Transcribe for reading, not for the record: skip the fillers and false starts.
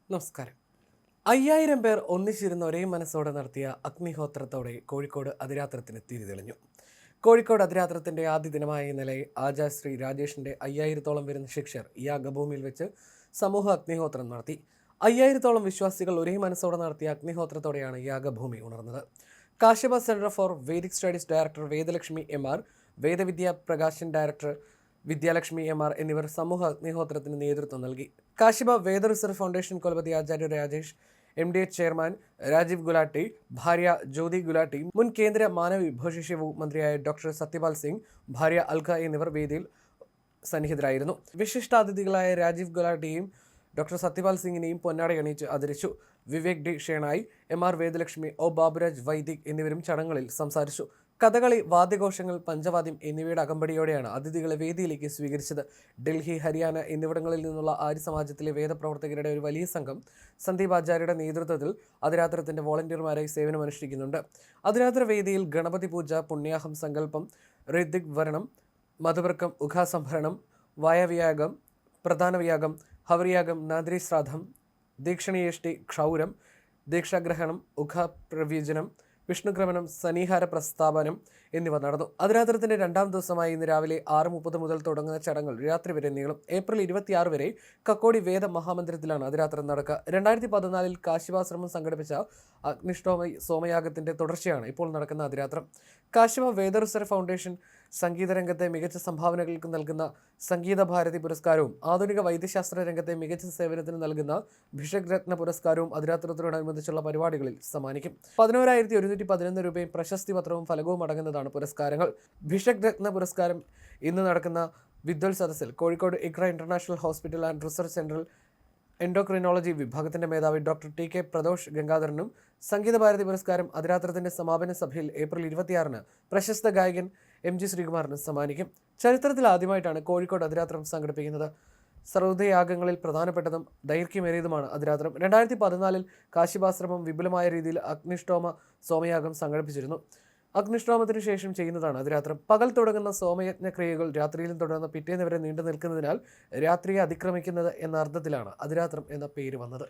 നമസ്കാരം. 5000 പേർ ഒന്നിച്ചിരുന്ന് ഒരേ മനസ്സോടെ നടത്തിയ അഗ്നിഹോത്രത്തോടെ കോഴിക്കോട് അതിരാത്രത്തിന് തിരിതെളിഞ്ഞു. കോഴിക്കോട് അതിരാത്രത്തിന്റെ ആദ്യ ദിനമായ ഇന്നലെ ആചാശ്രീ രാജേഷിന്റെ 5000-ഓളം വരുന്ന ശിഷ്യർ യാഗഭൂമിയിൽ വെച്ച് സമൂഹ അഗ്നിഹോത്രം നടത്തി. 5000-ഓളം വിശ്വാസികൾ ഒരേ മനസ്സോടെ നടത്തിയ അഗ്നിഹോത്രത്തോടെയാണ് യാഗഭൂമി ഉണർന്നത്. Kashyapa centre for Vedic studies director Vedalakshmi M R., Vedavidya Prakashan director Vidyalakshmi M R. എന്നിവർ സമൂഹ അഗ്നിഹോത്രത്തിന് നേതൃത്വം നൽകി. കാശ്യപ വേദ റിസർവ് ഫൗണ്ടേഷൻ കുലപതി ആചാര്യ രാജേഷ്, MDH ചെയർമാൻ രാജീവ് ഗുലാട്ടി, ഭാര്യ ജ്യോതി ഗുലാട്ടി, മുൻ കേന്ദ്ര മാനവ വിഭവശേഷി മന്ത്രിയായ ഡോക്ടർ സത്യപാൽ സിംഗ്, ഭാര്യ അൽഖ എന്നിവർ വേദിയിൽ സന്നിഹിതരായിരുന്നു. വിശിഷ്ടാതിഥികളായ രാജീവ് ഗുലാട്ടിയെയും ഡോക്ടർ സത്യപാൽ സിംഗിനെയും പൊന്നാട അണിയിച്ച് ആദരിച്ചു. Vivek D Shenoy, M.R. Vedalakshmi, O. Baburaj Vaidik എന്നിവരും ചടങ്ങുകളിൽ സംസാരിച്ചു. കഥകളി, വാദ്യഘോഷങ്ങൾ, പഞ്ചവാദ്യം എന്നിവയുടെ അകമ്പടിയോടെയാണ് അതിഥികളെ വേദിയിലേക്ക് സ്വീകരിച്ചത്. ഡൽഹി, ഹരിയാന എന്നിവിടങ്ങളിൽ നിന്നുള്ള ആര്യ സമാജത്തിലെ വേദപ്രവർത്തകരുടെ ഒരു വലിയ സംഘം സന്ദീപ് ആചാര്യയുടെ നേതൃത്വത്തിൽ അതിരാത്രത്തിന്റെ വോളണ്ടിയർമാരായി സേവനമനുഷ്ഠിക്കുന്നുണ്ട്. അതിരാത്ര വേദിയിൽ ഗണപതി പൂജ, പുണ്യാഹം സങ്കല്പം, ഋത്വിക് വരണം, മധുവർക്കം, ഉഖാസംഭരണം, വായവ്യാഗം, പ്രധാനവ്യാഗം, ഹവ്രയാഗം, നാദ്രി ശ്രാദ്ധം, ദീക്ഷണീയേഷ്ടി, ക്ഷൗരം, ദീക്ഷാഗ്രഹണം, ഉഖാപ്രവ്യജനം, വിഷ്ണുക്രമണം, സനീഹാര പ്രസ്താവനം എന്നിവ നടന്നു. അതിരാത്രത്തിന്റെ രണ്ടാം ദിവസമായി ഇന്ന് രാവിലെ 6:30 മുതൽ തുടങ്ങുന്ന ചടങ്ങുകൾ രാത്രി വരെ നീളും. ഏപ്രിൽ 26 വരെ കക്കോടി വേദ മഹാമന്ദിരത്തിലാണ് അതിരാത്രം നടക്കുക. 2014 കാശ്യപാശ്രമം സംഘടിപ്പിച്ച സോമയാഗത്തിന്റെ തുടർച്ചയാണ് ഇപ്പോൾ നടക്കുന്ന അതിരാത്രം. കാശ്യപ വേദ റിസർവ് ഫൗണ്ടേഷൻ സംഗീതരംഗത്തെ മികച്ച സംഭാവനകൾക്ക് നൽകുന്ന സംഗീത ഭാരതി പുരസ്കാരവും ആധുനിക വൈദ്യശാസ്ത്ര രംഗത്തെ മികച്ച സേവനത്തിന് നൽകുന്ന ഭിഷക് രത്ന പുരസ്കാരവും അതിരാത്രത്തോടനുബന്ധിച്ചുള്ള പരിപാടികളിൽ സമ്മാനിക്കും. 11,111 രൂപയും പ്രശസ്തി പത്രവും ഫലകവും അടങ്ങുന്നതാണ് പുരസ്കാരങ്ങൾ. ഭിഷക് രത്ന പുരസ്കാരം ഇന്ന് നടക്കുന്ന വിദ്വൽ സദസ്സിൽ Kozhikode Iqra international hospital and research സെന്ററിൽ എൻഡോക്രിനോളജി വിഭാഗത്തിന്റെ മേധാവി ഡോക്ടർ TK പ്രദോഷ് ഗംഗാധരനും, സംഗീത ഭാരതി പുരസ്കാരം അതിരാത്രത്തിന്റെ സമാപന സഭയിൽ ഏപ്രിൽ 26-ന് പ്രശസ്ത ഗായകൻ MG ശ്രീകുമാറിന് സമ്മാനിക്കും. ചരിത്രത്തിൽ ആദ്യമായിട്ടാണ് കോഴിക്കോട് അതിരാത്രം സംഘടിപ്പിക്കുന്നത്. സർവ്വതയാഗങ്ങളിൽ പ്രധാനപ്പെട്ടതും ദൈർഘ്യമേറിയതുമാണ് അതിരാത്രം. 2014 കാശ്യപാശ്രമം വിപുലമായ രീതിയിൽ അഗ്നിഷ്ടോമ സോമയാഗം സംഘടിപ്പിച്ചിരുന്നു. അഗ്നിഷ്ടോമത്തിന് ശേഷം ചെയ്യുന്നതാണ് അതിരാത്രം. പകൽ തുടങ്ങുന്ന സോമയജ്ഞക്രിയകൾ രാത്രിയിലും തുടർന്ന് പിറ്റേന്ന് വരെ നീണ്ടു നിൽക്കുന്നതിനാൽ രാത്രിയെ അതിക്രമിക്കുന്നത് എന്ന അർത്ഥത്തിലാണ് അതിരാത്രം എന്ന പേര് വന്നത്.